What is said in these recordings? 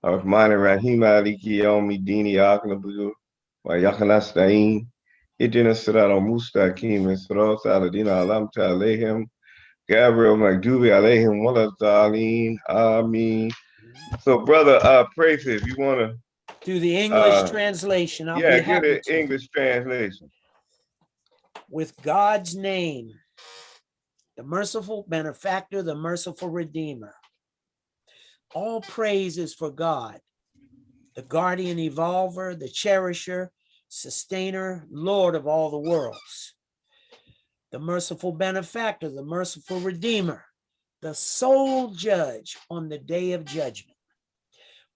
Rahman Rahim Aliki Yomi Dini Aknabu, wa Yakanastain, Idina Sirata Mustaqim, and Sirat Aladina Alamta Alehim, Gabriel Magdubi Alehim Walataleen, Amin. So, brother, Praise, if you want to, Do the English uh, translation. I'll yeah, be get happy an to. English translation. With God's name, the merciful benefactor, the merciful redeemer. All praise is for God, the guardian evolver, the cherisher, sustainer, Lord of all the worlds. The merciful benefactor, the merciful redeemer, the sole judge on the day of judgment.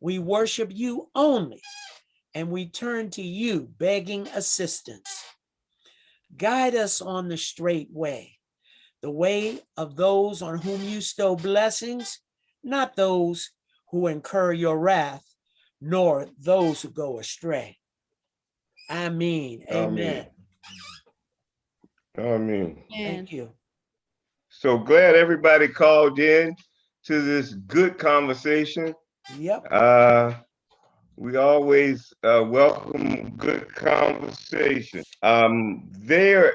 We worship you only, and we turn to you begging assistance. Guide us on the straight way, the way of those on whom you stow blessings, not those who incur your wrath, nor those who go astray. Amen. Amen. Amen. Thank you. So glad everybody called in to this good conversation. Yep. We always welcome good conversation. I'm trying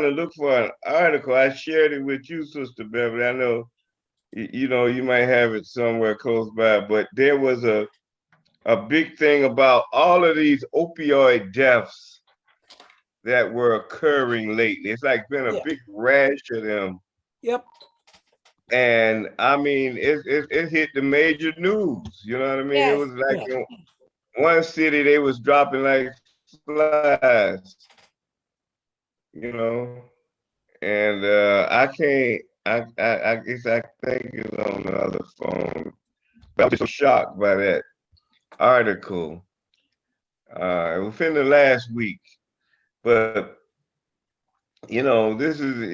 to look for an article. I shared it with you, Sister Beverly. I know, you know, you might have it somewhere close by, but there was a big thing about all of these opioid deaths that were occurring lately. It's like been a big rash of them. Yep. And I mean, it hit the major news. You know what I mean? It was like in one city they was dropping like flies. You know, and I can't. I guess I think it's on the other phone. But I was so shocked by that article. Within the last week, but you know, this is a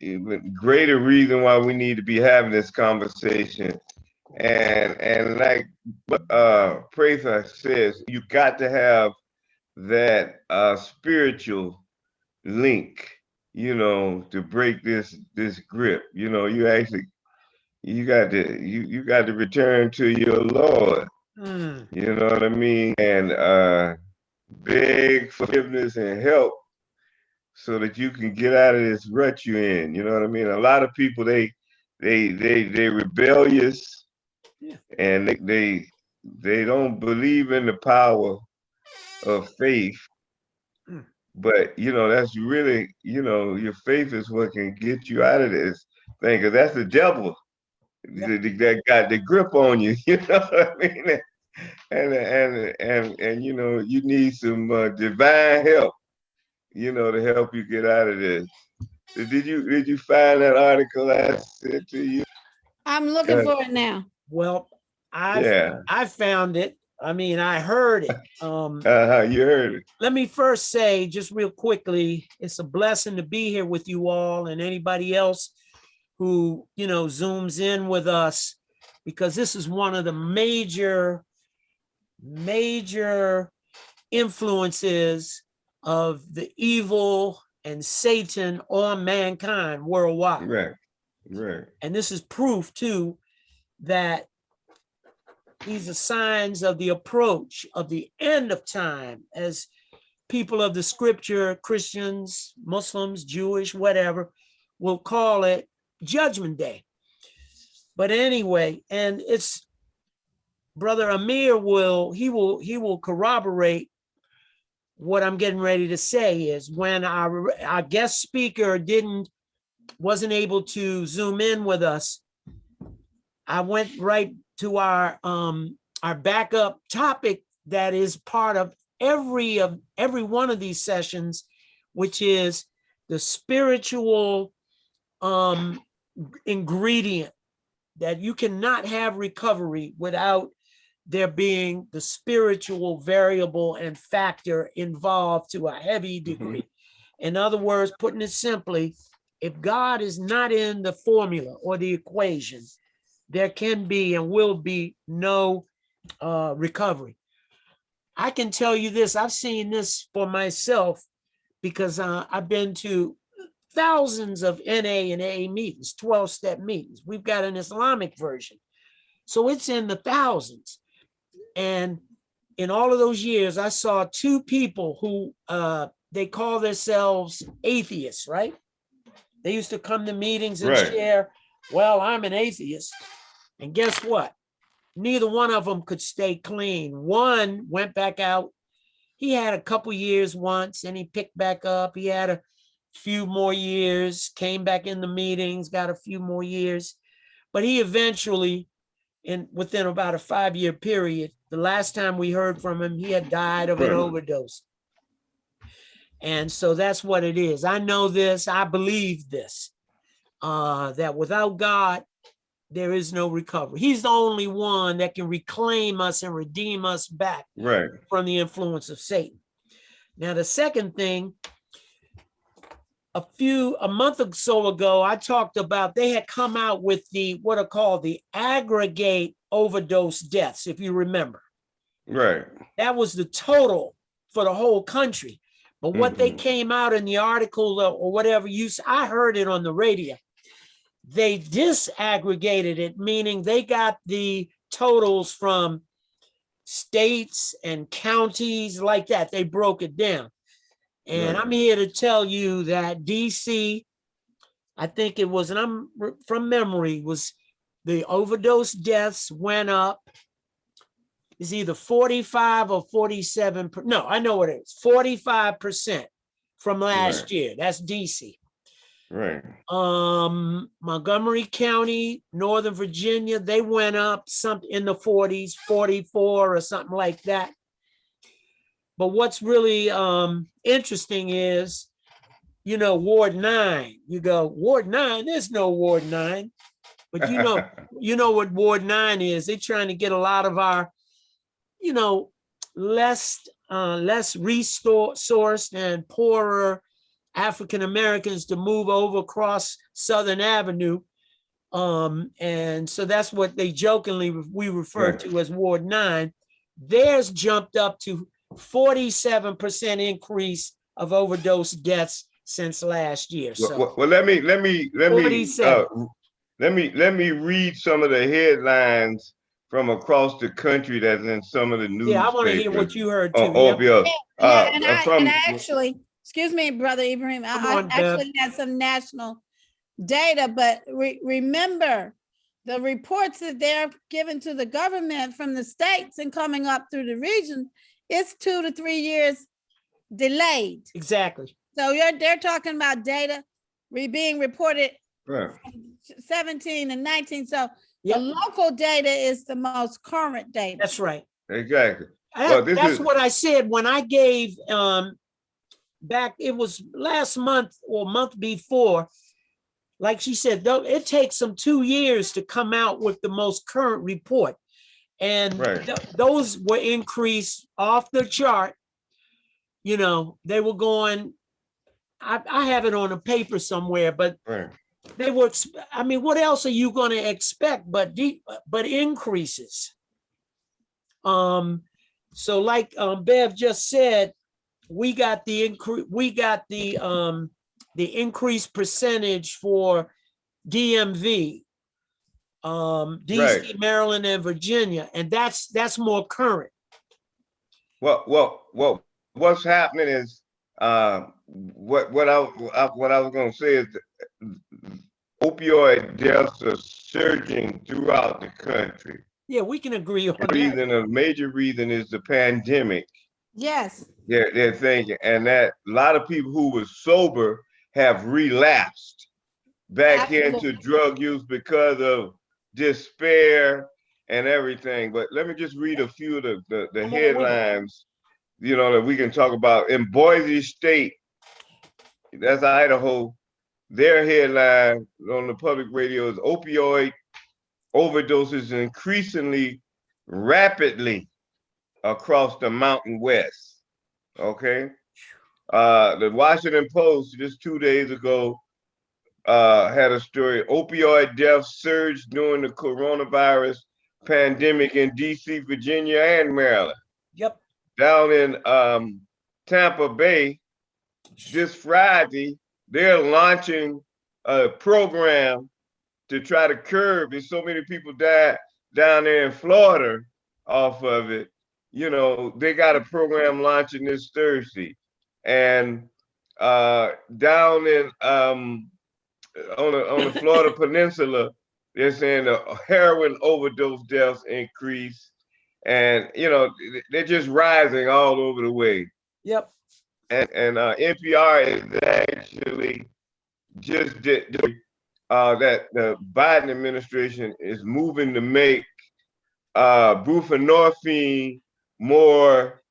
even greater reason why we need to be having this conversation. And like Pratha says, you got to have that spiritual link, you know, to break this grip. You know, you got to return to your Lord. You know what I mean? And beg forgiveness and help so that you can get out of this rut you're in. You know what I mean? A lot of people they rebellious, and they don't believe in the power of faith. But you know, that's really, you know, your faith is what can get you out of this thing, because that's the devil that got the grip on you. You know what I mean? And you know, you need some divine help, you know, to help you get out of this. Did you find that article I sent to you? I'm looking for it now. Well, I found it. I mean, I heard it. You heard it. Let me first say, just real quickly, it's a blessing to be here with you all and anybody else who, you know, zooms in with us, because this is one of the major influences of the evil and Satan on mankind worldwide. Right. And this is proof too that these are signs of the approach of the end of time, as people of the scripture, Christians, Muslims, Jewish, whatever, will call it Judgment Day. But anyway, and it's Brother Amir will corroborate what I'm getting ready to say. Is when our guest speaker wasn't able to zoom in with us, I went right to our backup topic that is part of every one of these sessions, which is the spiritual ingredient, that you cannot have recovery without there being the spiritual variable and factor involved to a heavy degree. In other words, putting it simply, if God is not in the formula or the equation, there can be and will be no recovery. I can tell you this, I've seen this for myself, because I've been to thousands of NA and AA meetings, 12-step meetings. We've got an Islamic version. So it's in the thousands. And in all of those years, I saw two people who they call themselves atheists, right? They used to come to meetings and Right. share, well, I'm an atheist. And guess what? Neither one of them could stay clean. One went back out. He had a couple years once and he picked back up. He had a few more years, came back in the meetings, got a few more years. But he eventually, within about a 5-year period, the last time we heard from him, he had died of an Right. overdose. And so that's what it is. I know this, I believe this, that without God, there is no recovery. He's the only one that can reclaim us and redeem us back Right. from the influence of Satan. Now, the second thing, a month or so ago, I talked about they had come out with what are called the aggregate overdose deaths, if you remember. Right. That was the total for the whole country. But what they came out in the article or whatever I heard it on the radio. They disaggregated it, meaning they got the totals from states and counties like that. They broke it down. And Right. I'm here to tell you that DC, I think it was, and I'm from memory, was the overdose deaths went up. It's either 45 or 47. No, I know what it is. 45% from last year. That's DC. Right. Montgomery County, Northern Virginia, they went up something in the 40s, 44 or something like that. But what's really interesting is, Ward 9. You go, Ward 9, there's no Ward 9. But you know what Ward 9 is. They're trying to get a lot of our, less resourced and poorer African Americans to move over across Southern Avenue. And so that's what they jokingly we refer to as Ward 9. Theirs jumped up to 47% increase of overdose deaths since last year. So well, let me let me read some of the headlines from across the country that's in some of the newspapers. Yeah, I want to hear what you heard too. And I actually, excuse me, Brother Ibrahim, I actually had some national data, but remember the reports that they're given to the government from the states and coming up through the region, it's 2 to 3 years delayed. Exactly. So they're talking about data being reported 17 and 19. So the local data is the most current data. That's right. Exactly. That's what I said when I gave back, it was last month or month before. Like she said, it takes them 2 years to come out with the most current report. And those were increased off the chart. They were going, I have it on a paper somewhere, but they were, I mean, what else are you going to expect but increases? So like Bev just said, we got the increased percentage for DMV, DC, Maryland, and Virginia, and that's more current. Well, what's happening is what I was going to say is opioid deaths are surging throughout the country. Yeah, we can agree on that. A major reason is the pandemic. Yes. They're thinking, and that a lot of people who were sober have relapsed back into drug use because of despair and everything. But let me just read a few of the headlines, that we can talk about. In Boise State, that's Idaho, their headline on the public radio is opioid overdoses increasingly rapidly across the Mountain West. Okay. The Washington Post just 2 days ago had a story: opioid deaths surged during the coronavirus pandemic in DC, Virginia, and Maryland. Yep. Down in Tampa Bay, this Friday, they're launching a program to try to curb. There's so many people died. down there in Florida off of it, you know, they got a program launching this Thursday. And down in on the Florida Peninsula, they're saying the heroin overdose deaths increase, and you know they're just rising all over the way. Yep. And NPR is actually just did that the Biden administration is moving to make buprenorphine more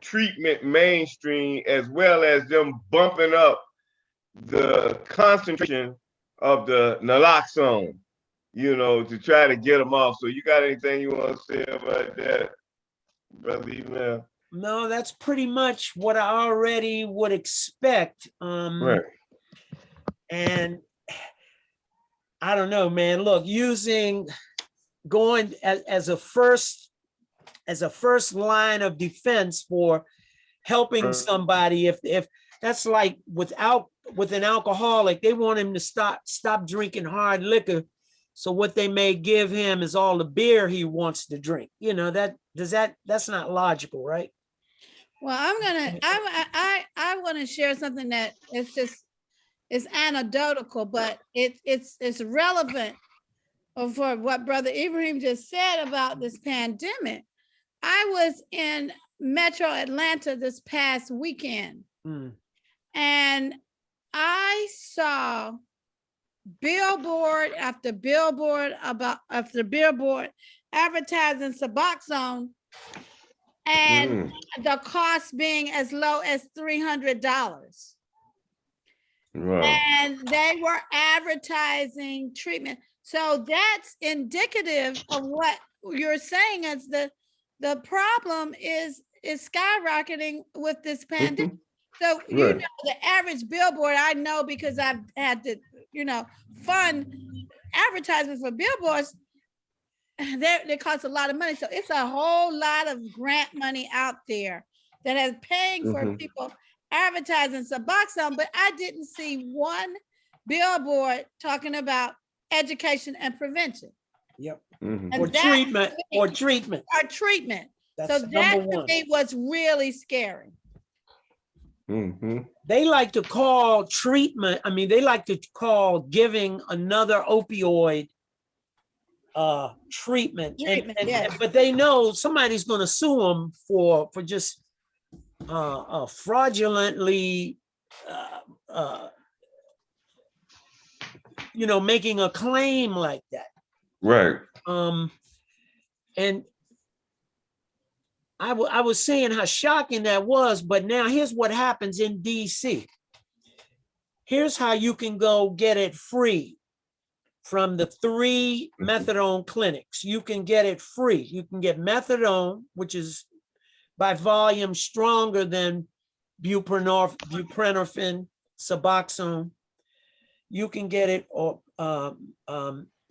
treatment mainstream, as well as them bumping up the concentration of the naloxone, you know, to try to get them off. So you got anything you want to say about that, Brother Email? No, that's pretty much what I already would expect. Right. And I don't know, man. Look, going as a first line of defense for helping somebody, if that's like with an alcoholic, they want him to stop drinking hard liquor. So what they may give him is all the beer he wants to drink. You know, that's not logical, right? Well, I want to share something that it's anecdotal, but it's relevant for what Brother Ibrahim just said about this pandemic. I was in Metro Atlanta this past weekend, and I saw billboard after billboard advertising Suboxone, and the cost being as low as $300. Wow. And they were advertising treatment. So that's indicative of what you're saying, is the problem is skyrocketing with this pandemic. So you know, the average billboard, I know because I've had to, fund advertisement for billboards. They cost a lot of money. So it's a whole lot of grant money out there that is paying for people advertising Suboxone, but I didn't see one billboard talking about education and prevention. Yep. And or treatment. That's so that to me was really scary. They like to call treatment, they like to call giving another opioid treatment. Yes. But they know somebody's going to sue them for just fraudulently making a claim like that. Right. And I was saying how shocking that was, but now here's what happens in DC. Here's how you can go get it free from the 3 methadone clinics. You can get it free. You can get methadone, which is by volume stronger than buprenorphine, Suboxone. You can get it, or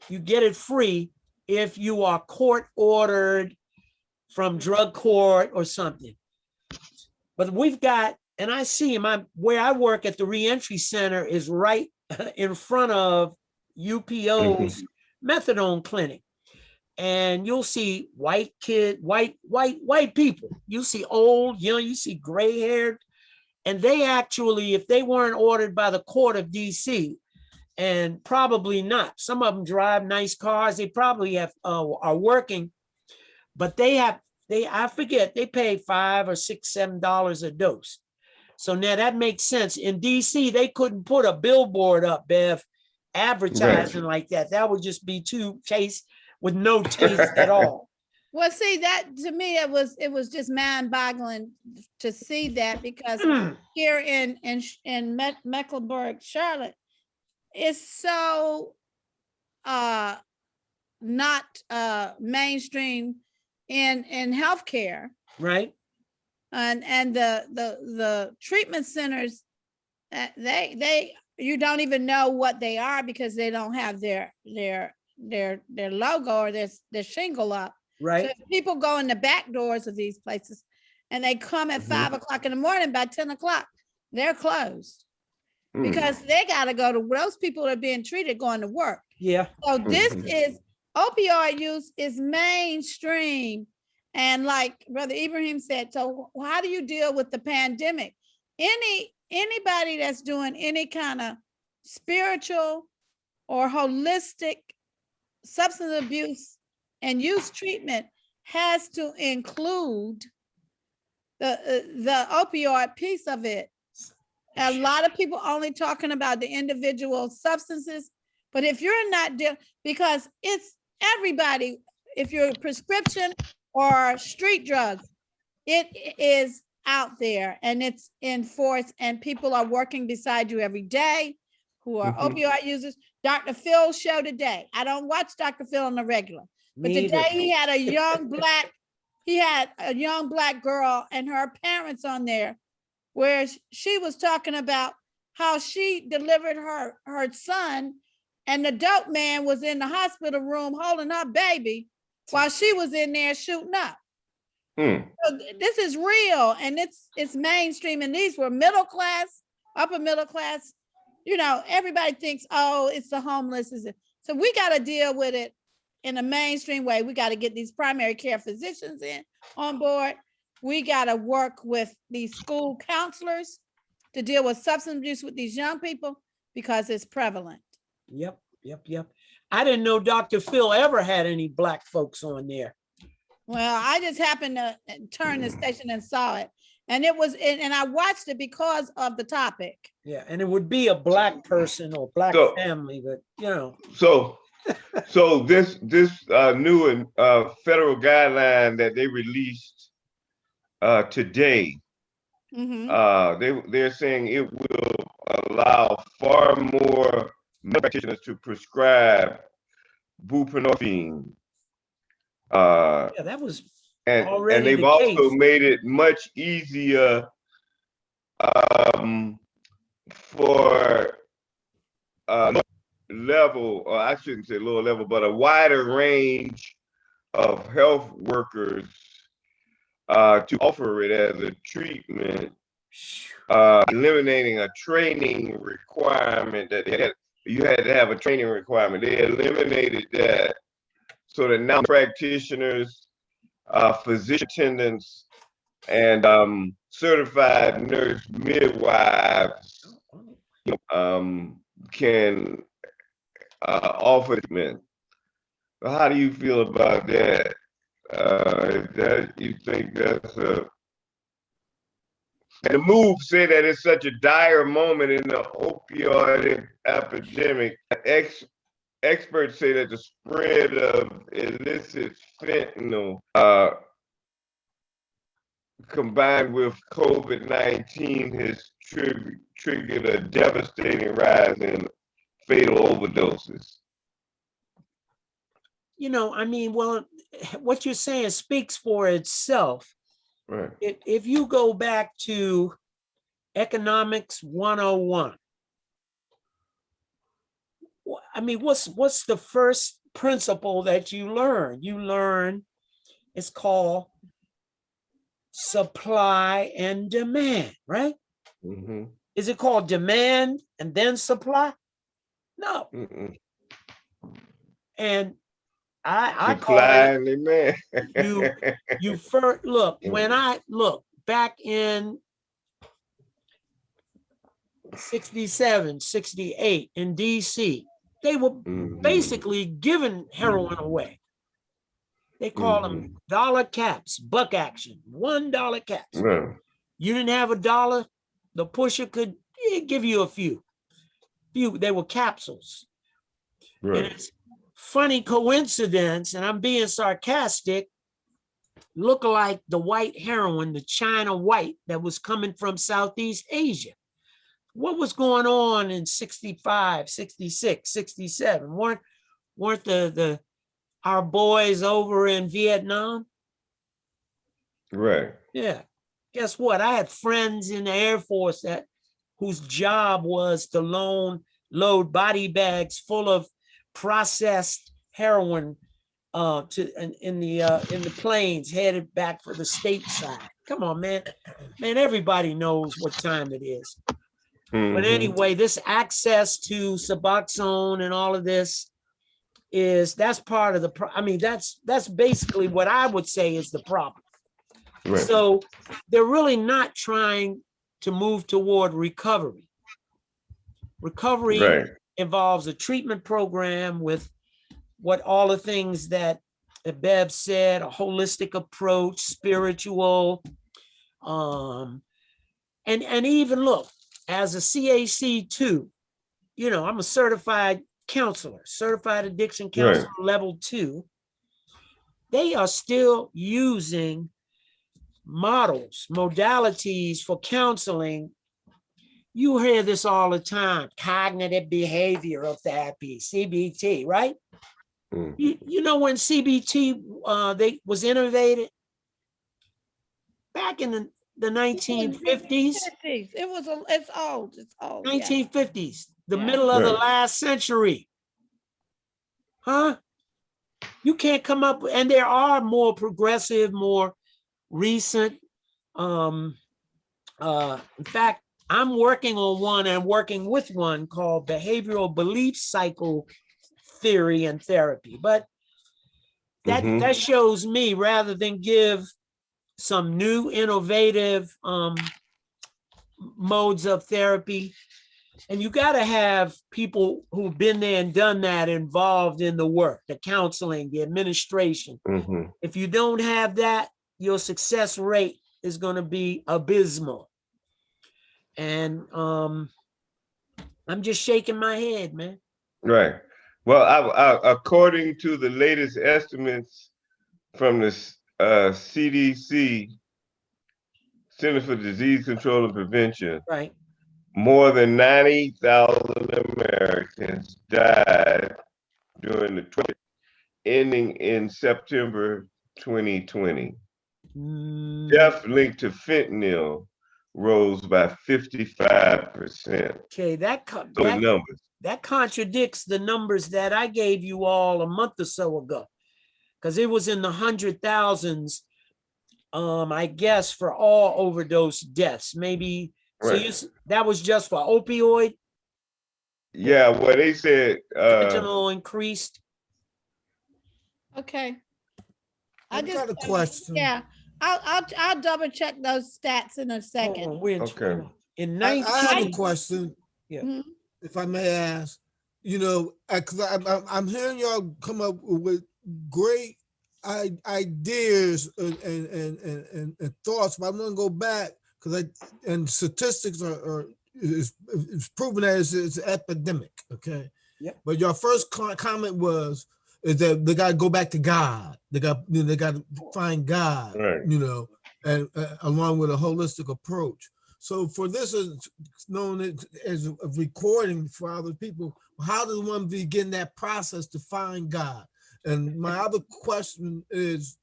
you get it free if you are court ordered from drug court or something. But we've got, and I see where I work at the reentry center is right in front of UPO's methadone clinic. And you'll see white people. You see old, you see gray haired. And they actually, if they weren't ordered by the court of DC, and probably not, some of them drive nice cars, they probably have are working, but I forget, they pay $5 or $6, $7 a dose. So now that makes sense. In DC, they couldn't put a billboard up, Bev, advertising like that. That would just be too taste with no taste at all. Well, see, that to me, it was just mind-boggling to see that, because here in Mecklenburg, Charlotte, it's so not mainstream in healthcare, right? And the treatment centers, they you don't even know what they are, because they don't have their logo or their shingle up. Right. So people go in the back doors of these places, and they come at 5 o'clock in the morning. By 10 o'clock, they're closed, because they got to go to, those people that are being treated going to work. Yeah. So this is opioid use is mainstream. And like Brother Ibrahim said, so how do you deal with the pandemic? Anybody that's doing any kind of spiritual or holistic substance abuse and use treatment has to include the opioid piece of it. A lot of people only talking about the individual substances, but if you're not because it's everybody, if you're prescription or street drugs, it is out there and it's enforced, and people are working beside you every day who are opioid users. Dr. Phil's show today, I don't watch Dr. Phil on the regular, but today he had a young black girl and her parents on there, where she was talking about how she delivered her son, and the dope man was in the hospital room holding her baby while she was in there shooting up. So this is real, and it's mainstream, and these were middle class, upper middle class. You know, everybody thinks, oh, it's the homeless. So we got to deal with it in a mainstream way. We got to get these primary care physicians on board. We got to work with these school counselors to deal with substance abuse with these young people because it's prevalent. Yep. I didn't know Dr. Phil ever had any black folks on there. Well, I just happened to turn the station and saw it. And it was, and I watched it because of the topic. Yeah, and it would be a black person or black family, but you know. So this new federal guideline that they released today, they're saying it will allow far more practitioners to prescribe buprenorphine. Yeah, that was already and they've also made it much easier for level, or I shouldn't say lower level, but a wider range of health workers to offer it as a treatment, eliminating a training requirement that you had to have a training requirement. They eliminated that so that now practitioners, physician attendants, and certified nurse midwives can offer treatment. So how do you feel about that? You think that's and the move said that it's such a dire moment in the opioid epidemic. Experts say that the spread of illicit fentanyl combined with COVID-19 has triggered a devastating rise in fatal overdoses. You know, I mean, well, what you're saying speaks for itself. Right. If you go back to Economics 101, I mean, what's the first principle that you learn? You learn it's called supply and demand, right? Is it called demand and then supply? No. And I call it you first look, when I look back in 67, 68 in DC, they were basically giving heroin away. They call them dollar caps, buck action, $1 caps. You didn't have $1, the pusher could give you a few. They were capsules. And it's funny coincidence, and I'm being sarcastic, look like the white heroin, the China white that was coming from Southeast Asia. What was going on in 65, 66, 67? Weren't our boys over in Vietnam? Right. Yeah. Guess what? I had friends in the Air Force whose job was to load body bags full of processed heroin in the planes headed back for the stateside. Come on, man. Man, everybody knows what time it is. But anyway, this access to Suboxone and all of this, is that's part of the that's basically what I would say is the problem. Right. So they're really not trying to move toward recovery. Recovery Right. involves a treatment program with what all the things that Bev said, a holistic approach, spiritual, and even look, as a CAC 2, you know, I'm a certified counselor, certified addiction counselor, Right. level 2. They are still using models, modalities for counseling. You hear this all the time, cognitive behavioral therapy, CBT, right? Mm. You know when CBT they was innovated? Back in the 1950s. It's old. It's old. 1950s, the Yeah. middle of the Right. last century. Huh? You can't come up, and there are more progressive, more recent. In fact, I'm working on one and working with one called behavioral belief cycle theory and therapy. But that shows me, rather than give some new innovative modes of therapy, and you got to have people who've been there and done that involved in the work, the counseling, the administration. If you don't have that, your success rate is going to be abysmal. And I'm just shaking my head, man. Right. Well, according to the latest estimates from the CDC, Center for Disease Control and Prevention, right, more than 90,000 Americans died during the 20, ending in September 2020. Death linked to fentanyl rose by 55%. Okay, that contradicts the numbers that I gave you all a month or so ago, because it was in the 100,000s, I guess, for all overdose deaths. Maybe right. So that was just for opioid. Yeah, well, they said fentanyl increased. Okay. I got a question. Yeah, I'll double check those stats in a second. Okay. I have a question. Yeah. If I may ask, you know, because I'm hearing y'all come up with great ideas and thoughts, but I'm going to go back because statistics is proven that it's an epidemic. Okay. Yep. But your first comment is that they got to go back to God. They got to find God. Right. You know, and along with a holistic approach. So for this is known as a recording for other people. How does one begin that process to find God? And my other question is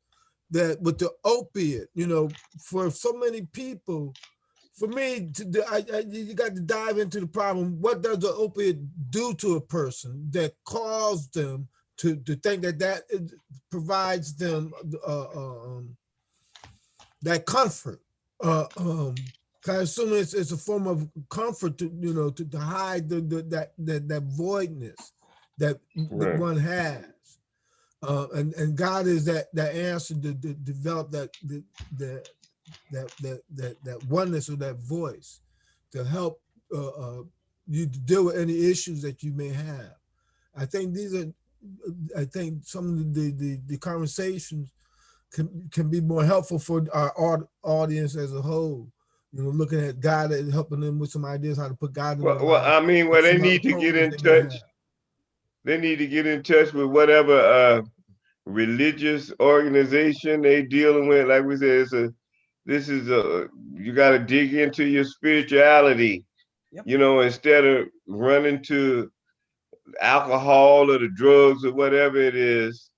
that with the opiate, you know, for so many people, for me, you got to dive into the problem. What does the opiate do to a person that caused them to think that provides them that comfort? I assume it's a form of comfort to, you know, to hide that voidness that one has, and God is that answer to develop that oneness or that voice to help you to deal with any issues that you may have. I think some of the conversations can be more helpful for our audience as a whole. You know, looking at God and helping them with some ideas how to put God in their life. I mean, they need to get in touch. They need to get in touch with whatever religious organization they dealing with. Like we said, you got to dig into your spirituality. Yep. You know, instead of running to alcohol or the drugs or whatever it is,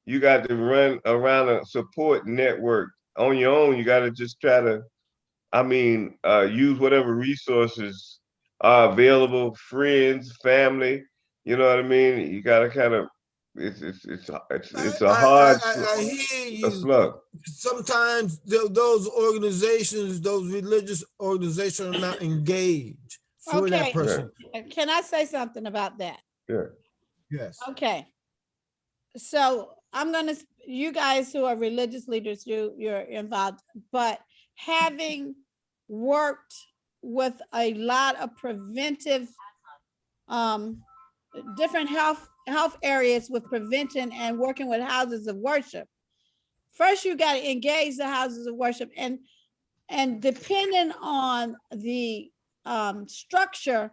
you got to run around a support network on your own. You got to just try to, use whatever resources are available, friends, family. You know what I mean? You got to kind of, it's a hard I hear you. slug. Sometimes those organizations, those religious organizations are not engaged for that person. Can I say something about that? Yeah. Yes. Okay. so I'm gonna, you guys who are religious leaders, you're involved, but having worked with a lot of preventive, different health areas with prevention and working with houses of worship. First, you got to engage the houses of worship, and depending on the structure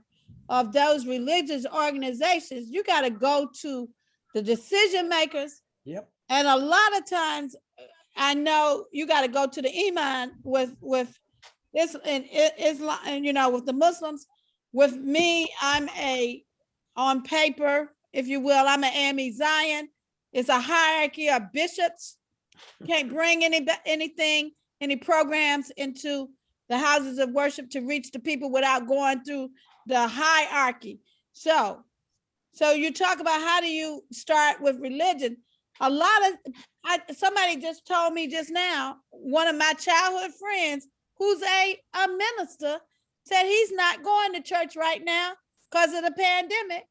of those religious organizations, you got to go to the decision makers. Yep. And a lot of times, I know you got to go to the imam with this and Islam, and with the Muslims. With me, I'm on paper, if you will, I'm an Ami Zion. It's a hierarchy of bishops. Can't bring any programs into the houses of worship to reach the people without going through the hierarchy. So you talk about how do you start with religion? A lot of, somebody just told me just now, one of my childhood friends who's a minister said he's not going to church right now because of the pandemic.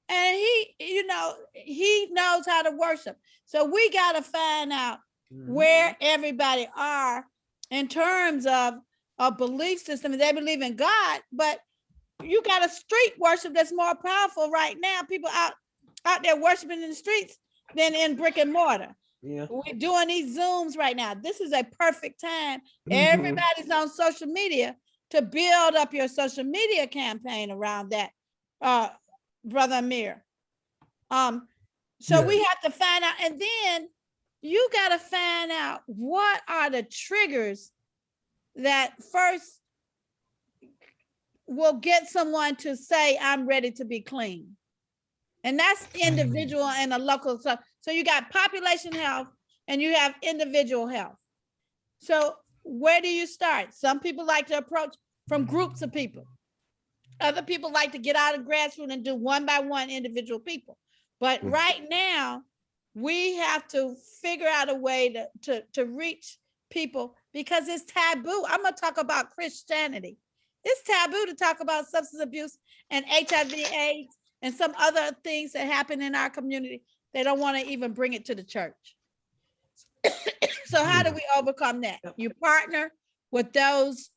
And he knows how to worship. So we got to find out where everybody are in terms of a belief system. They believe in God, but you got a street worship that's more powerful right now. People out there worshiping in the streets than in brick and mortar. Yeah. We're doing these Zooms right now. This is a perfect time. Everybody's on social media to build up your social media campaign around that, Brother Amir. So we have to find out, and then you got to find out what are the triggers that first will get someone to say, I'm ready to be clean. And that's individual and a local. So you got population health and you have individual health. So where do you start? Some people like to approach from groups of people. Other people like to get out of grassroots and do one by one individual people. But right now, we have to figure out a way to reach people because it's taboo. I'm going to talk about Christianity. It's taboo to talk about substance abuse and HIV/AIDS and some other things that happen in our community. They don't want to even bring it to the church. So how do we overcome that? You partner with those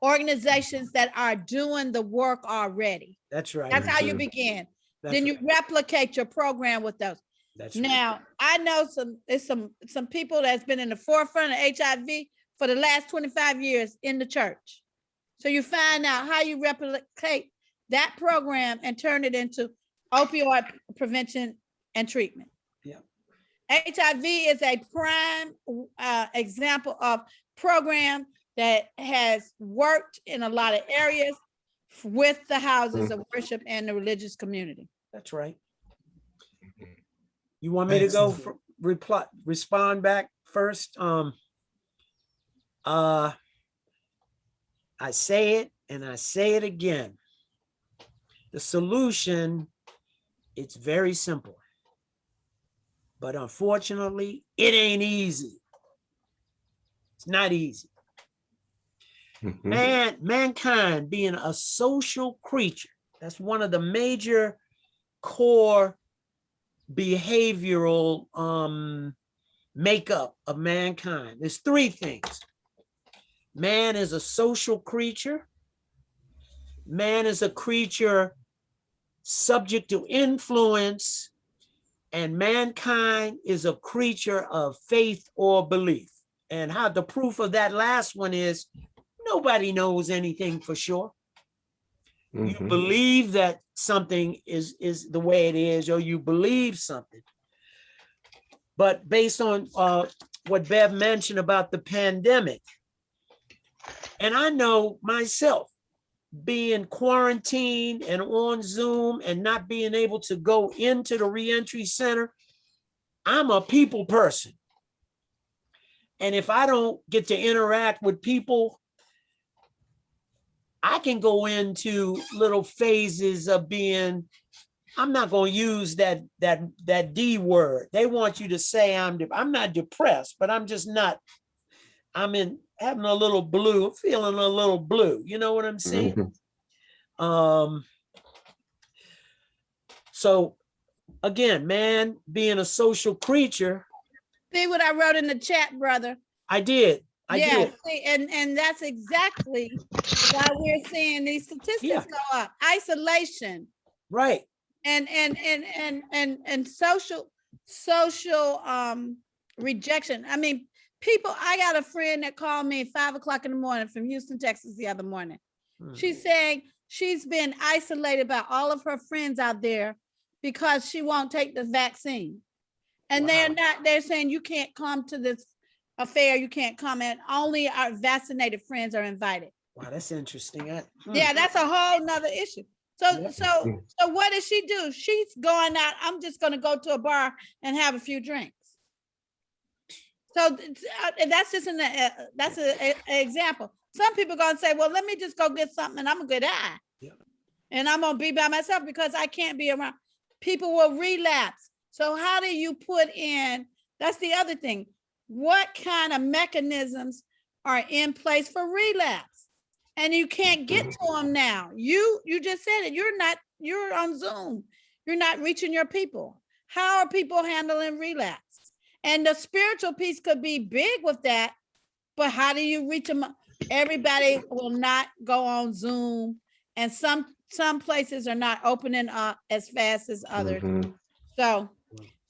organizations that are doing the work already. That's right. That's how you begin. Then you replicate your program with those. That's now, I know some people that's been in the forefront of HIV for the last 25 years in the church. So you find out how you replicate that program and turn it into opioid prevention and treatment. Yeah. HIV is a prime example of program that has worked in a lot of areas with the houses of worship and the religious community. That's right. You want me to go for respond back first? I say it and I say it again. The solution, it's very simple. But unfortunately, it ain't easy. It's not easy. Mankind being a social creature, that's one of the major core behavioral makeup of mankind. There's three things. Man is a social creature. Man is a creature subject to influence, and mankind is a creature of faith or belief. And how the proof of that last one is nobody knows anything for sure. You believe that something is the way it is, or you believe something. But based on what Bev mentioned about the pandemic, and I know myself being quarantined and on Zoom and not being able to go into the reentry center, I'm a people person. And if I don't get to interact with people, I can go into little phases of being, I'm not going to use that D word. They want you to say I'm not depressed, but I'm just not, having a little blue, feeling a little blue. You know what I'm saying? So again, man being a social creature. See what I wrote in the chat, brother? I did. I did. See, and that's exactly why we're seeing these statistics go up. Isolation. Right. And social rejection. I mean, people, I got a friend that called me at 5 o'clock in the morning from Houston, Texas the other morning. She's saying she's been isolated by all of her friends out there because she won't take the vaccine. And they're saying you can't come to this affair, you can't come, and only our vaccinated friends are invited. Wow, that's interesting. Yeah, that's a whole nother issue. So what does she do? She's going out, I'm just going to go to a bar and have a few drinks. So that's just an example. Some people are going to say, well, let me just go get something and I'm going to die. Yeah. And I'm going to be by myself because I can't be around. People will relapse. So how do you put in, that's the other thing. What kind of mechanisms are in place for relapse? And you can't get to them now. You just said it, you're on Zoom. You're not reaching your people. How are people handling relapse? And the spiritual piece could be big with that, but how do you reach them? Everybody will not go on Zoom, and some places are not opening up as fast as others. So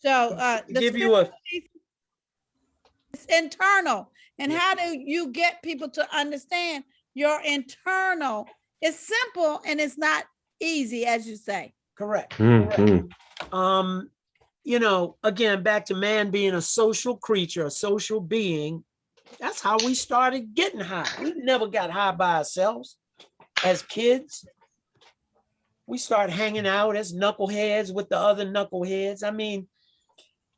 the give you a piece, it's internal. And how do you get people to understand your internal? It's simple and it's not easy, as you say. Correct. You know, again, back to man being a social creature, a social being. That's how we started getting high. We never got high by ourselves as kids. We started hanging out as knuckleheads with the other knuckleheads. I mean,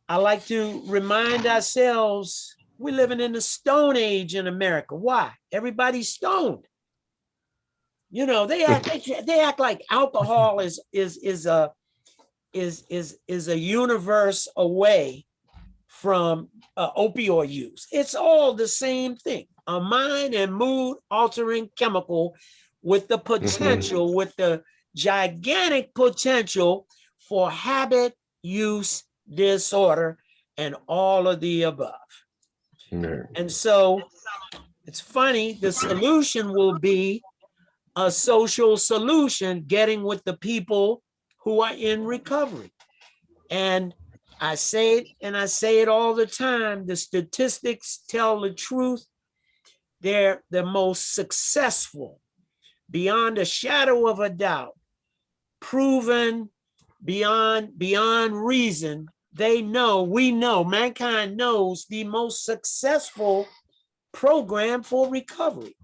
I like to remind ourselves we're living in the Stone Age in America. Why? Everybody's stoned. You know, they act like alcohol is a universe away from opioid use. It's all the same thing, a mind and mood altering chemical with the potential, with the gigantic potential for habit use disorder and all of the above. And so it's funny, the solution will be a social solution, getting with the people who are in recovery. And I say it, and I say it all the time, the statistics tell the truth. They're the most successful, beyond a shadow of a doubt, proven beyond reason. They know, we know, mankind knows the most successful program for recovery.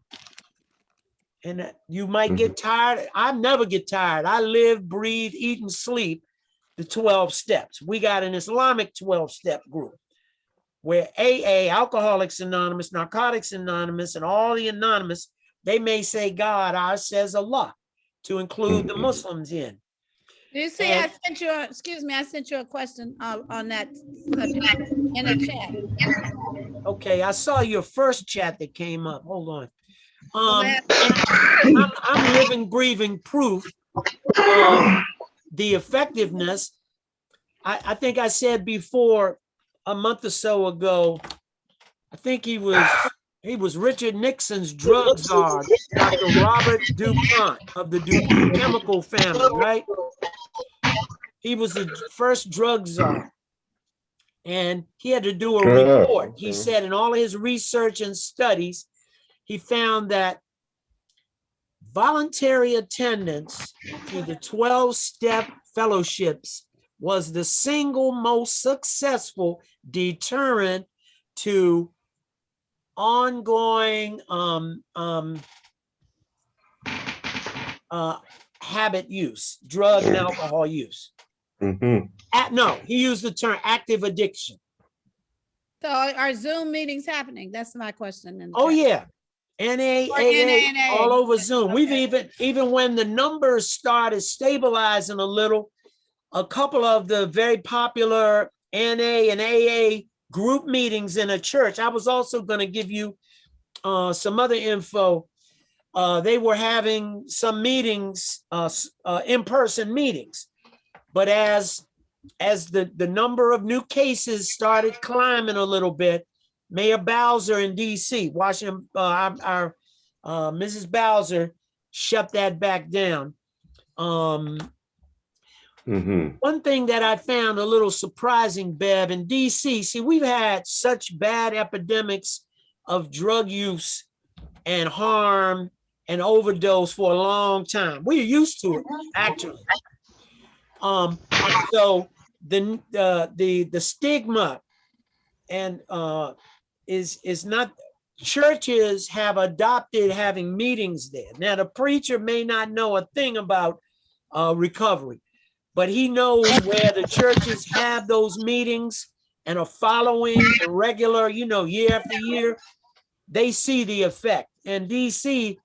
And you might get tired. I never get tired. I live, breathe, eat, and sleep the 12 steps. We got an Islamic 12-step group where AA, Alcoholics Anonymous, Narcotics Anonymous, and all the anonymous, they may say God, ours says Allah, to include the Muslims in. You see, and I sent you a question on that subject in the chat. Okay, I saw your first chat that came up. Hold on. I'm living, breathing proof of the effectiveness. I think I said before, a month or so ago, I think he was Richard Nixon's drug czar, Dr. Robert DuPont of the DuPont chemical family, right? He was the first drug czar. And he had to do a report. He said in all of his research and studies, he found that voluntary attendance to the 12-step fellowships was the single most successful deterrent to ongoing habit use, drug and alcohol use. No, he used the term active addiction. So are Zoom meetings happening? That's my question. Oh yeah, NA, all over Zoom. Okay. We've even when the numbers started stabilizing a little, a couple of the very popular NA and AA group meetings in a church. I was also going to give you some other info. They were having some meetings, in-person meetings. But as as the number of new cases started climbing a little bit, Mayor Bowser in DC, Washington, our Mrs. Bowser shut that back down. One thing that I found a little surprising, Bev, in DC, see, we've had such bad epidemics of drug use and harm and overdose for a long time. We're used to it, actually. So the stigma and is not. Churches have adopted having meetings there. Now, the preacher may not know a thing about recovery, but he knows where the churches have those meetings and are following the regular, year after year. They see the effect. And DC,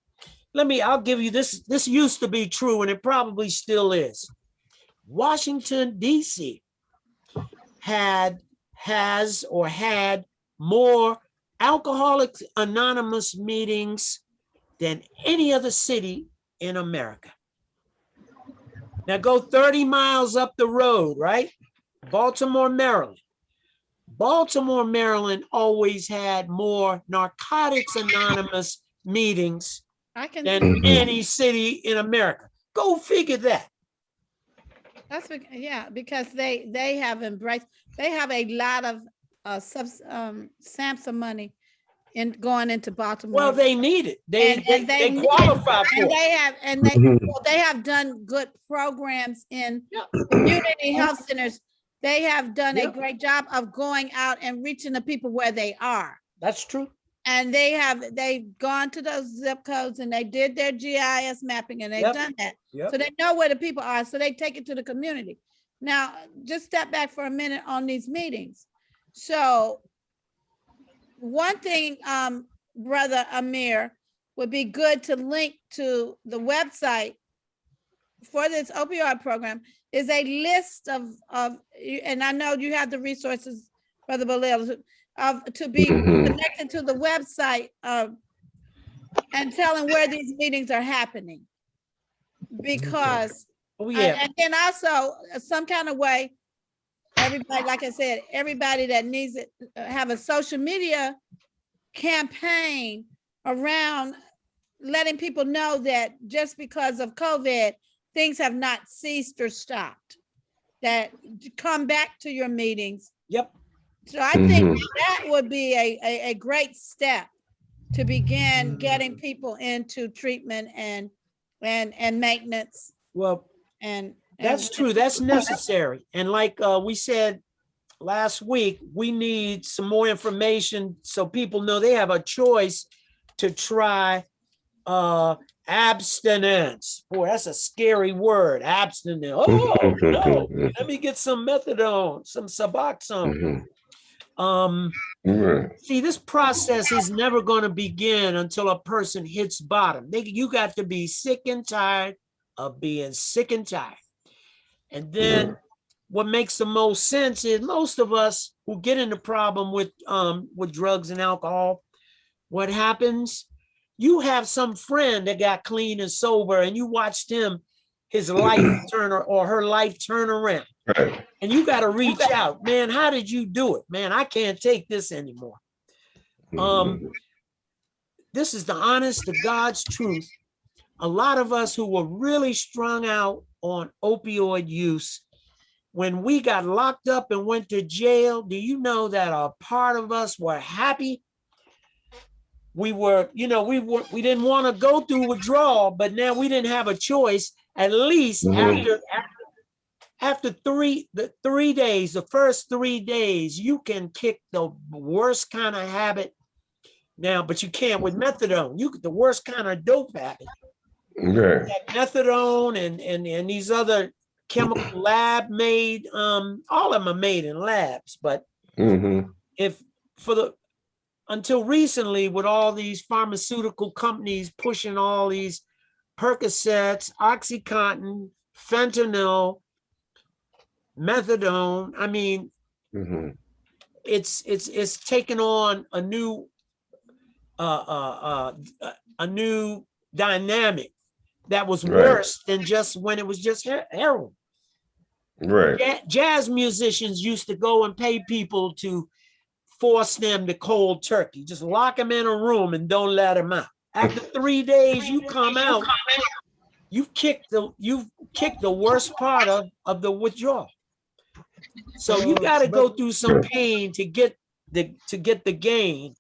I'll give you this. This used to be true, and it probably still is. Washington, DC had more Alcoholics Anonymous meetings than any other city in America. Now go 30 miles up the road, right? Baltimore, Maryland. Baltimore, Maryland always had more Narcotics Anonymous meetings than any city in America. Go figure that. That's because they have embraced. They have a lot of SAMHSA money in going into Baltimore. Well, they need it. They qualify for it. They have done good programs in community health centers. They have done a great job of going out and reaching the people where they are. That's true. And they've gone to those zip codes and they did their GIS mapping and they've done that. So they know where the people are. So they take it to the community. Now, just step back for a minute on these meetings. So one thing, Brother Amir, would be good to link to the website for this opioid program is a list of and I know you have the resources, Brother Balil, to be connected to the website and telling where these meetings are happening. Because, and then also some kind of way, everybody, like I said, everybody that needs it, have a social media campaign around letting people know that just because of COVID, things have not ceased or stopped, that come back to your meetings. Yep. So I think that would be a great step to begin getting people into treatment and maintenance. Well, that's true. That's necessary. And like we said last week, we need some more information so people know they have a choice to try abstinence. Boy, that's a scary word, abstinence. Oh, no, let me get some methadone, some Suboxone. See, this process is never going to begin until a person hits bottom. You got to be sick and tired of being sick and tired. And then what makes the most sense is most of us who get in the problem with drugs and alcohol, what happens, you have some friend that got clean and sober and you watched his life turn or her life turn around. Right. And you got to reach out, man. How did you do it? Man, I can't take this anymore. This is the honest to God's truth. A lot of us who were really strung out on opioid use, when we got locked up and went to jail, do you know that a part of us were happy? We were, we didn't want to go through withdrawal, but now we didn't have a choice. At least after the 3 days, the first 3 days, you can kick the worst kind of habit now, but you can't with methadone. The worst kind of dope habit. That methadone and these other chemical lab made, all of them are made in labs, but until recently, with all these pharmaceutical companies pushing all these Percocets, Oxycontin, fentanyl, methadone, I mean, it's taken on a new dynamic that was worse than just when it was just heroin. Right. Jazz musicians used to go and pay people to force them to cold turkey. Just lock them in a room and don't let them out. After 3 days, you come out, you've kicked the worst part of the withdrawal. So you got to go through some pain to get the gain.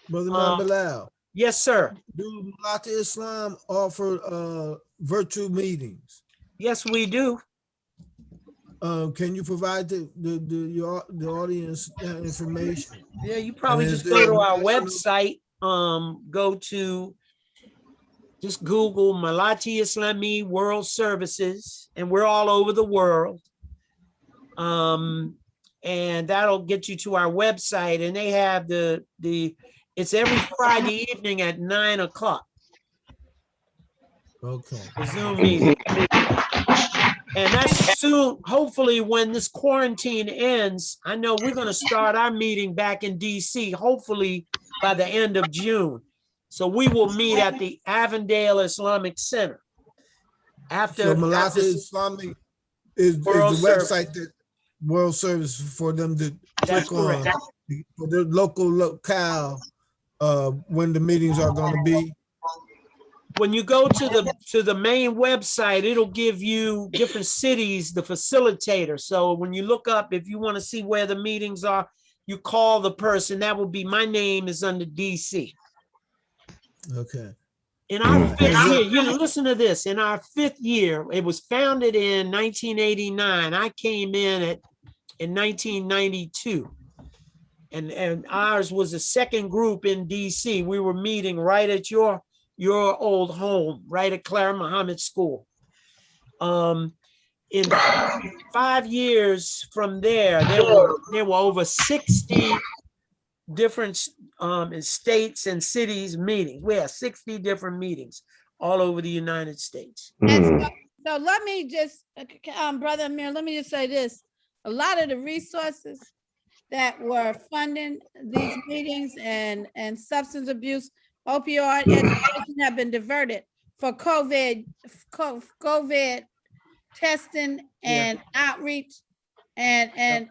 Brother Bilal. Yes, sir. Do Malati Islam offer virtual meetings? Yes, we do. Can you provide the audience that information? Yeah, you probably just go to our website. Just Google Malati Islami World Services, and we're all over the world. And that'll get you to our website, and they have it's every Friday evening at 9 o'clock. Okay. The Zoom meeting. And that's soon, hopefully when this quarantine ends, I know we're going to start our meeting back in DC, hopefully by the end of June. So we will meet at the Avondale Islamic Center. So Malati Islamic is the website that World Service for them to click on for the locale when the meetings are going to be. When you go to the main website, it'll give you different cities, the facilitator. So when you look up, if you want to see where the meetings are, you call the person. That will be, my name is under DC. Okay. In our 5th year, listen to this. In our 5th year, it was founded in 1989. I came in 1992. And ours was the second group in DC. We were meeting right at your old home, right at Clara Muhammad School. In 5 years from there were over 60 different states and cities meetings. We had 60 different meetings all over the United States. And so let me just, Brother Amir, let me just say this. A lot of the resources that were funding these meetings and substance abuse, opioid education have been diverted for COVID testing and outreach and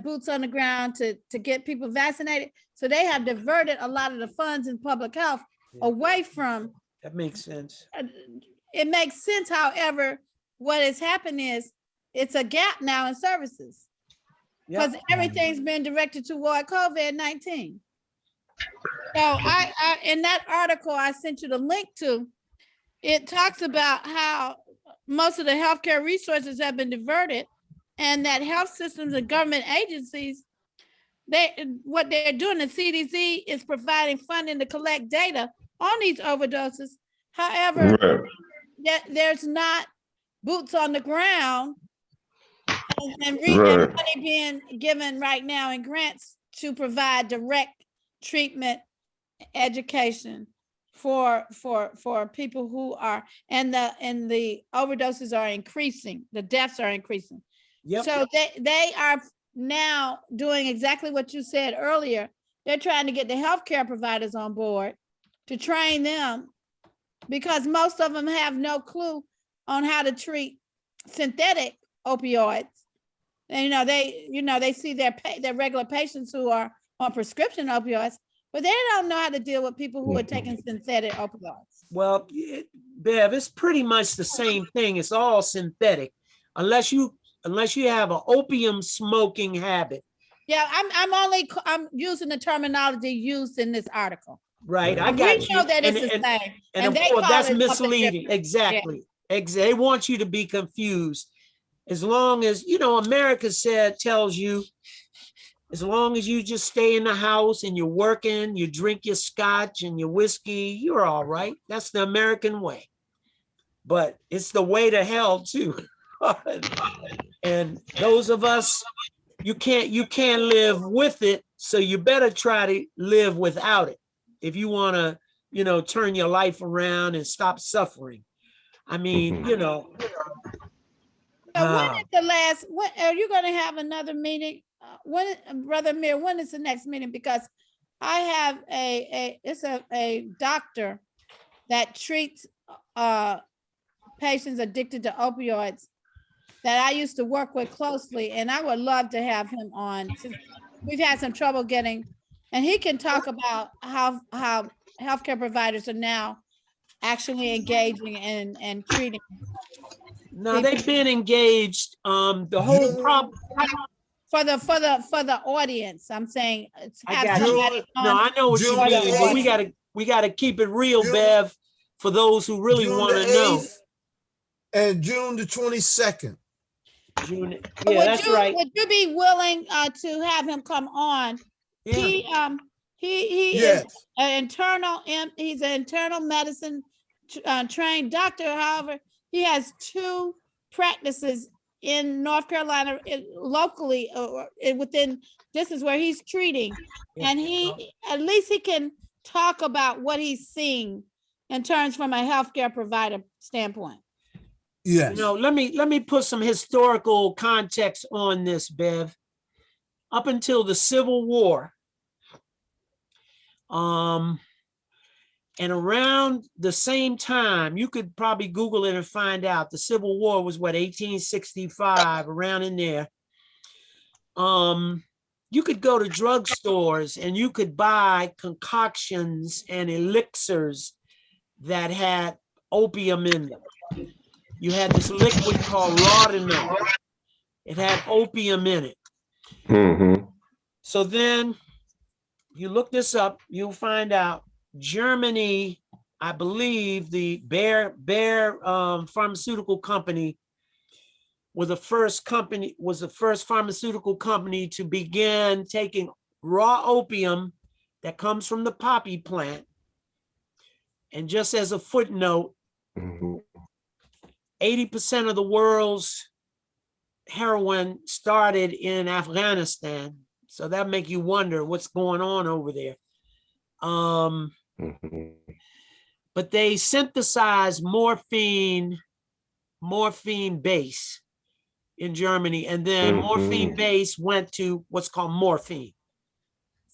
boots on the ground to get people vaccinated. So they have diverted a lot of the funds in public health away from. That makes sense. It makes sense. However, what has happened is it's a gap now in services because everything's been directed toward COVID-19. So I in that article I sent you the link to, it talks about how most of the healthcare resources have been diverted, and that health systems and government agencies, what they're doing, the CDC is providing funding to collect data on these overdoses. However, there's not boots on the ground and money being given right now in grants to provide direct treatment education for people who are, and the overdoses are increasing, the deaths are increasing. Yep. So they are now doing exactly what you said earlier. They're trying to get the healthcare providers on board to train them, because most of them have no clue on how to treat synthetic opioids. And they see their regular patients who are on prescription opioids, but they don't know how to deal with people who are taking synthetic opioids. Well, Bev, it's pretty much the same thing. It's all synthetic, unless you have an opium smoking habit. Yeah, I'm using the terminology used in this article. Right, I got you. We know that it's the same. And of course, that's misleading. Exactly. Yeah. They want you to be confused. As long as, America tells you, as long as you just stay in the house and you're working, you drink your scotch and your whiskey, you're all right. That's the American way. But it's the way to hell too. And those of us, you can't live with it. So you better try to live without it if you want to, turn your life around and stop suffering. I mean, So when is the last? When are you going to have another meeting? Brother Amir, when is the next meeting? Because I have a doctor that treats patients addicted to opioids that I used to work with closely, and I would love to have him on, since we've had some trouble getting, and he can talk about how healthcare providers are now actually engaging and treating. No, they've been engaged. The whole problem. For the audience, I'm saying, I got you. No, I know what you mean, but we gotta keep it real, Bev, for those who really want to know. And June the 22nd. June, yeah, that's right. Would you be willing to have him come on? Yeah. He Yes. is he's an internal medicine trained doctor. However, he has 2 practices in North Carolina, locally, or within distance where he's treating. Yeah. And at least he can talk about what he's seeing in terms from a healthcare provider standpoint. Yes. You know, let me put some historical context on this, Bev. Up until the Civil War, and around the same time, you could probably Google it and find out, the Civil War was what, 1865, around in there. You could go to drugstores and you could buy concoctions and elixirs that had opium in them. You had this liquid called laudanum. It had opium in it. Mm-hmm. So then you look this up, you'll find out Germany, I believe the Bayer pharmaceutical company was the first pharmaceutical company to begin taking raw opium that comes from the poppy plant. And just as a footnote, 80% of the world's heroin started in Afghanistan. So that make you wonder what's going on over there. But they synthesized morphine base in Germany, and then morphine base went to what's called morphine,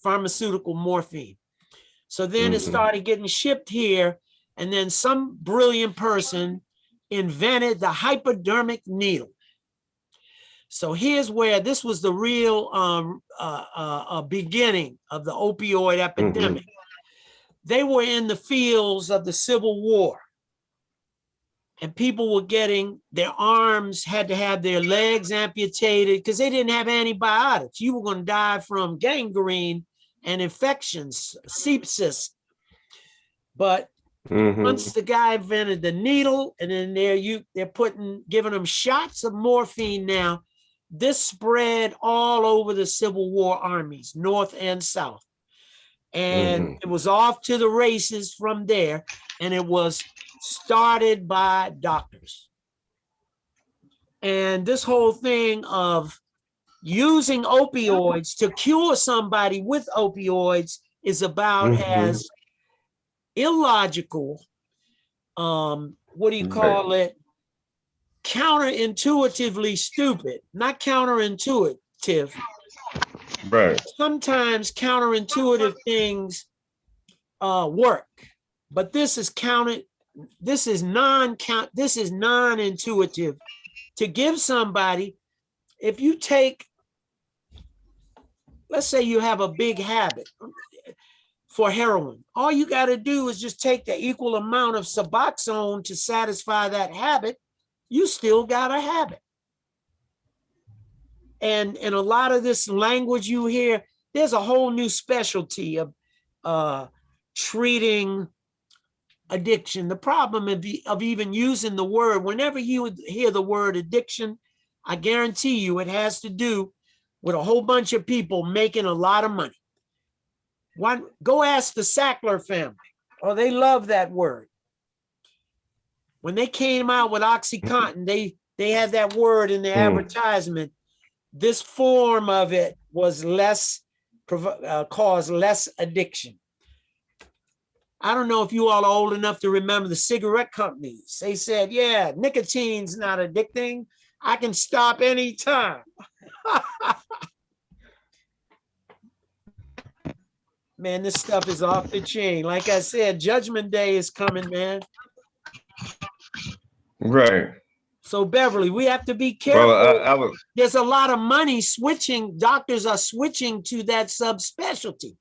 pharmaceutical morphine. So then it started getting shipped here, and then some brilliant person invented the hypodermic needle. So here's where this was the real beginning of the opioid epidemic. They were in the fields of the Civil War, and people were getting their arms, had to have their legs amputated because they didn't have antibiotics. You were going to die from gangrene and infections, sepsis. But once the guy invented the needle, and then they're giving them shots of morphine now, this spread all over the Civil War armies, North and South. And it was off to the races from there. And it was started by doctors. And this whole thing of using opioids to cure somebody with opioids is about as illogical, what do you call it? Counterintuitively stupid, not counterintuitive. Right. Sometimes counterintuitive things work, but this is non-intuitive. To give somebody, if you take, let's say you have a big habit for heroin, all you got to do is just take the equal amount of Suboxone to satisfy that habit. You still got a habit. And in a lot of this language you hear, there's a whole new specialty of treating addiction. The problem of even using the word, whenever you hear the word addiction, I guarantee you it has to do with a whole bunch of people making a lot of money. Go ask the Sackler family. Oh, they love that word. When they came out with OxyContin, they had that word in the advertisement. This form of it was caused less addiction. I don't know if you all are old enough to remember the cigarette companies. They said, yeah, nicotine's not addicting. I can stop anytime. Man, this stuff is off the chain. Like I said, Judgment Day is coming, man. Right. So Beverly, we have to be careful. Well, There's a lot of money switching. Doctors are switching to that subspecialty.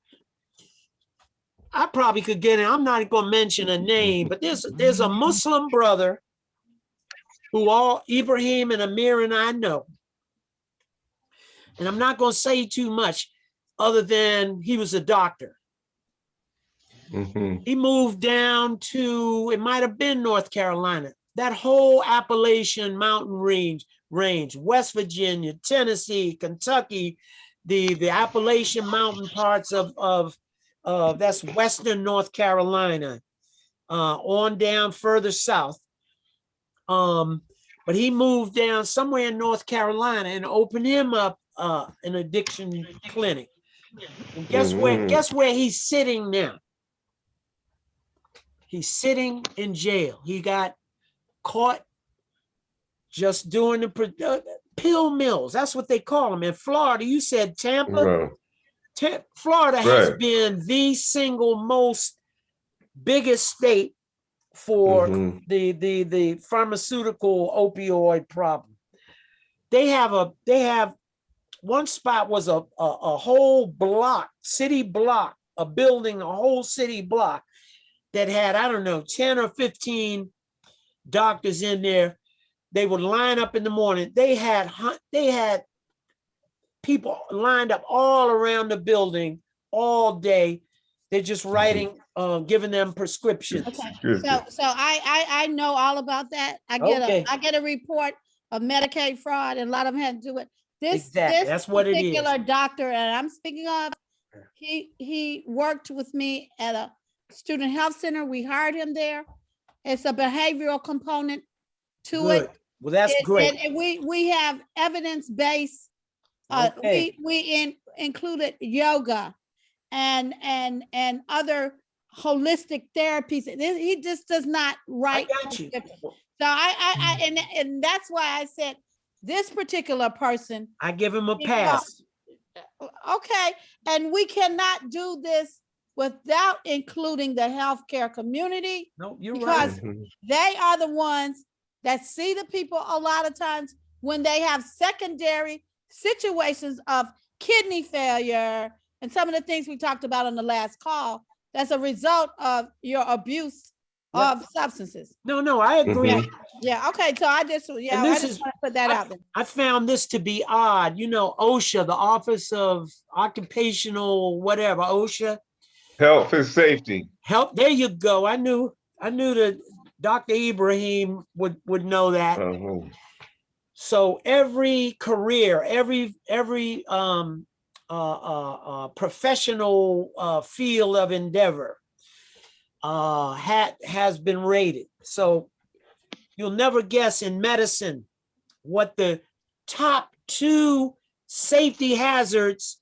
I probably could get it. I'm not going to mention a name, but there's a Muslim brother who all Ibrahim and Amir and I know. And I'm not going to say too much other than he was a doctor. He moved down to, it might have been North Carolina, that whole Appalachian mountain range, West Virginia, Tennessee, Kentucky, the Appalachian mountain parts of that's Western North Carolina, on down further south. But he moved down somewhere in North Carolina and opened him up an addiction clinic. And guess where he's sitting now? He's sitting in jail. He got caught just doing the pill mills. That's what they call them in Florida. You said Tampa. Florida has been the single most biggest state for the pharmaceutical opioid problem. They have one spot was a whole block, city block, a building, a whole city block that had, I don't know, 10 or 15 doctors in there. They would line up in the morning. They had people lined up all around the building all day. They're just writing, giving them prescriptions. Okay. So I know all about that. I get a report of Medicaid fraud, and a lot of them had to do it. This that's what it is. Particular doctor, and I'm speaking of, he worked with me at a student health center. We hired him there. It's a behavioral component to it. Well, that's great. And we have evidence-based. We included yoga and other holistic therapies. He just does not write. I got you. So and that's why I said this particular person. I give him a pass. Okay, and we cannot do this without including the healthcare community. No, you're because right. They are the ones that see the people a lot of times when they have secondary situations of kidney failure and some of the things we talked about on the last call. That's a result of your abuse of substances. No, I agree. Yeah. Okay. So I just want to put that out there. I found this to be odd. You know, OSHA, the Office of Occupational whatever, OSHA. Health and safety. There you go. I knew that Dr. Ibrahim would know that. So every career, every professional field of endeavor has been rated. So you'll never guess in medicine what the top 2 safety hazards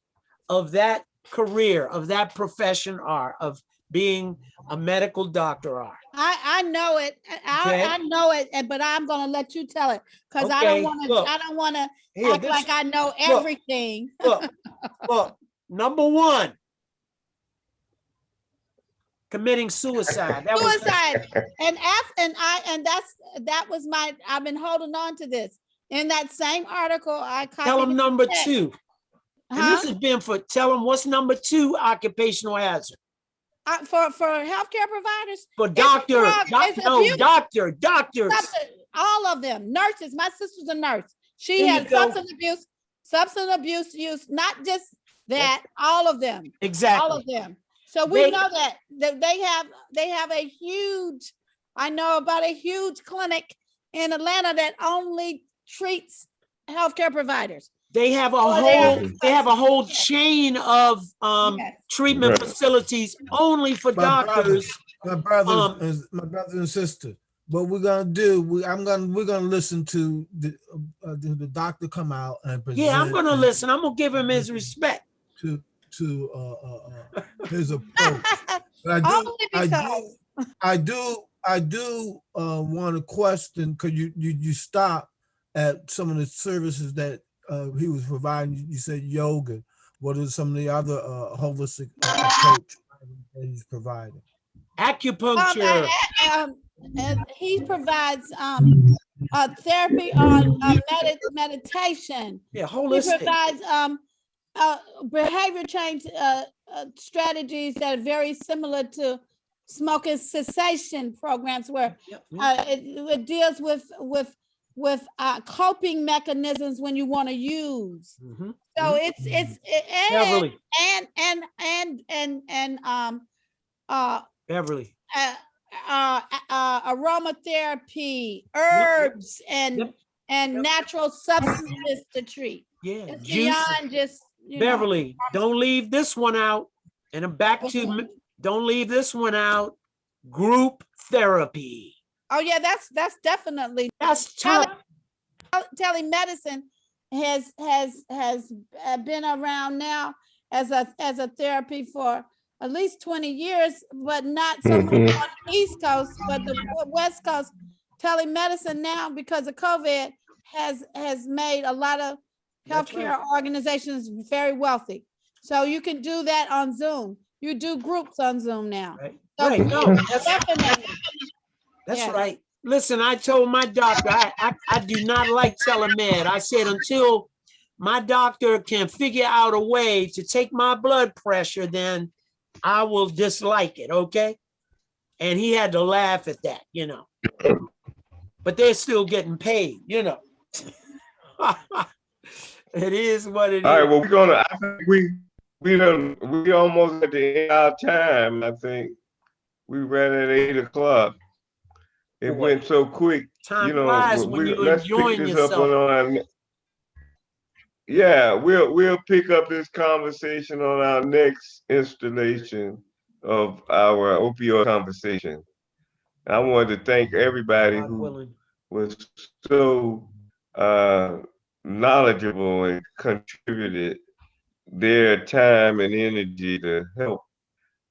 of that career, of that profession are, of being a medical doctor are. I know it. I know it, but I'm gonna let you tell it because I don't want to act like I know everything. Look, number 1, committing suicide. I've been holding on to this. In that same article, I tell them number 2. And this has been tell them what's number 2 occupational hazard. For healthcare providers, for doctors, all of them, nurses. My sister's a nurse. She had substance abuse use, not just that, all of them. Exactly. All of them. So we know that they have a huge, I know about a huge clinic in Atlanta that only treats healthcare providers. They have a whole chain of treatment facilities only for doctors. My brothers and sisters. What we're gonna do? We're gonna listen to the doctor come out and present. Yeah, I'm gonna listen. I'm gonna give him his respect to his approach. But I do want to question, because you stop at some of the services that he was providing. You said yoga. What are some of the other holistic approach that he's providing? Acupuncture. And he provides therapy on meditation. Yeah, He holistic. provides behavior change strategies that are very similar to smoking cessation programs, where it deals with coping mechanisms when you want to use. So it's Beverly. Beverly. Aromatherapy, herbs, and natural substances to treat. Yeah, it's juice. beyond just Beverly, don't leave this one out. And I'm back to, don't leave this one out. Group therapy. Oh yeah, that's definitely, that's tough. Telemedicine has been around now as a therapy for at least 20 years, but not so much on the East Coast, but the West Coast. Telemedicine now, because of COVID, has made a lot of healthcare organizations very wealthy. So you can do that on Zoom. You do groups on Zoom now. Right. So Right. No, definitely. That's right. Listen, I told my doctor, I do not like telemed. I said, until my doctor can figure out a way to take my blood pressure, then I will dislike it. Okay. And he had to laugh at that, you know, but they're still getting paid, you know. It is what it is. All right, well, I think we almost at the end of our time. I think we ran at 8 o'clock. It went so quick. Time flies when you're let's enjoying pick this yourself. up on our, yeah, we'll pick up this conversation on our next installation of our opioid conversation. I wanted to thank everybody who was so knowledgeable and contributed their time and energy to help,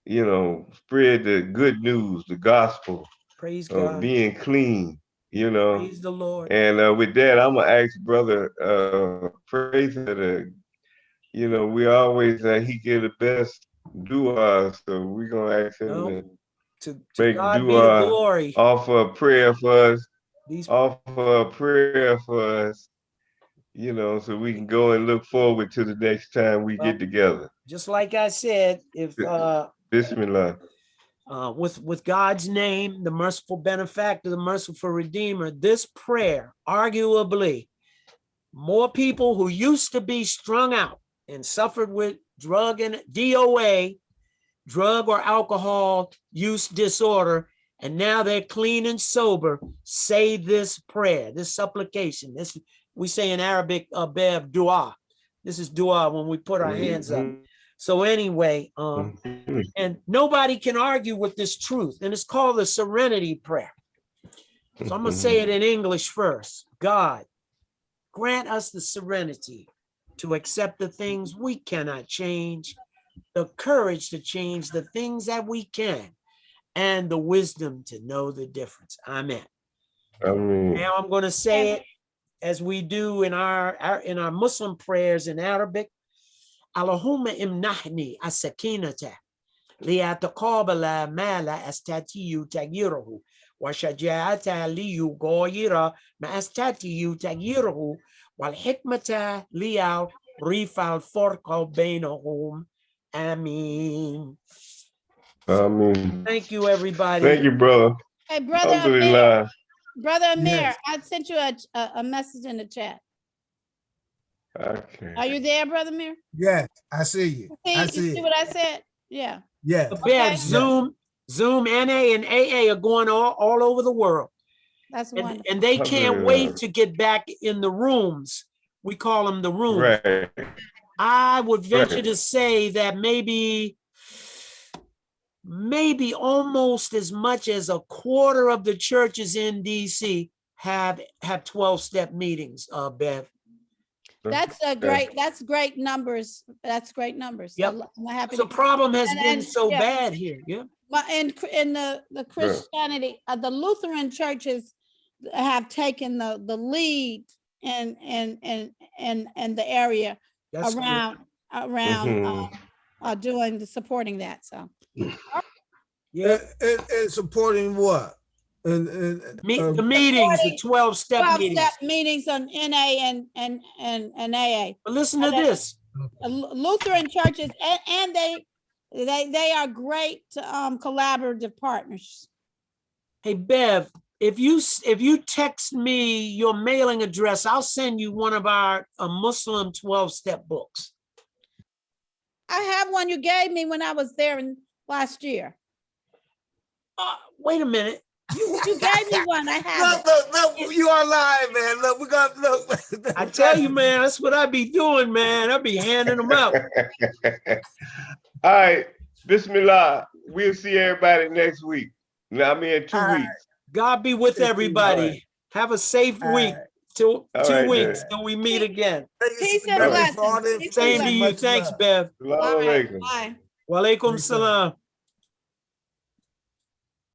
you know, spread the good news, the gospel. Praise God. Being clean, you know. Praise the Lord. And with that, I'm gonna ask Brother Fraser to, you know, we always he get the best dua, so we're gonna ask him to make God dua, be the glory. Offer a prayer for us. Offer a prayer for us, you know, so we can go and look forward to the next time we get together. Just like I said, if Bismillah. With God's name, the merciful benefactor, the merciful redeemer, this prayer, arguably, more people who used to be strung out and suffered with drug and DOA, drug or alcohol use disorder, and now they're clean and sober, say this prayer, this supplication. This we say in Arabic, Bev, dua. This is dua when we put our hands up. So anyway, and nobody can argue with this truth, and it's called the Serenity Prayer. So I'm gonna say it in English first. God, grant us the serenity to accept the things we cannot change, the courage to change the things that we can, and the wisdom to know the difference. Amen. Now I'm going to say it as we do in our Muslim prayers in Arabic. Allahumma imnahni as-sakinata liyataqabala ma la astatiyu tagyiruhu wa shaja'ata liyughayira ma astatiyu tagyiruhu wal hikmata liyurifa al-farqa bainahum. Amen. Thank you, everybody. Thank you, brother. Hey, brother Amir. Brother Amir, I sent you a message in the chat. Okay. Are you there, Brother Amir? Yes, I see you. You see what I said? Yeah. Yeah. Okay. Zoom, NA, and AA are going all over the world. That's wonderful. And they can't wait to get back in the rooms. We call them the rooms. Right. I would venture to say that maybe almost as much as a quarter of the churches in DC have 12-step meetings, Bev. That's great numbers. That's great numbers. Yep. I'm happy. The problem has been so bad here. Yeah. But in the Christianity, the Lutheran churches have taken the lead in the area around doing supporting that. So yeah, and supporting what? And The meetings, the 12-step meetings. 12-step meetings on NA and AA. But listen to this. Lutheran churches, and they are great collaborative partners. Hey, Bev, if you text me your mailing address, I'll send you one of our Muslim 12-step books. I have one you gave me when I was there last year. Wait a minute. You gave me one. I have look, you are lying, man. Look, we got look. I tell you, man, that's what I be doing, man. I be handing them out. All right, Bismillah. We'll see everybody next week. I mean, in 2 weeks. God be with everybody. Right. Have a safe week. Two weeks till we meet again. Peace and blessings. Same to you. Thanks, Bev. Bye. Wa alaikum salam.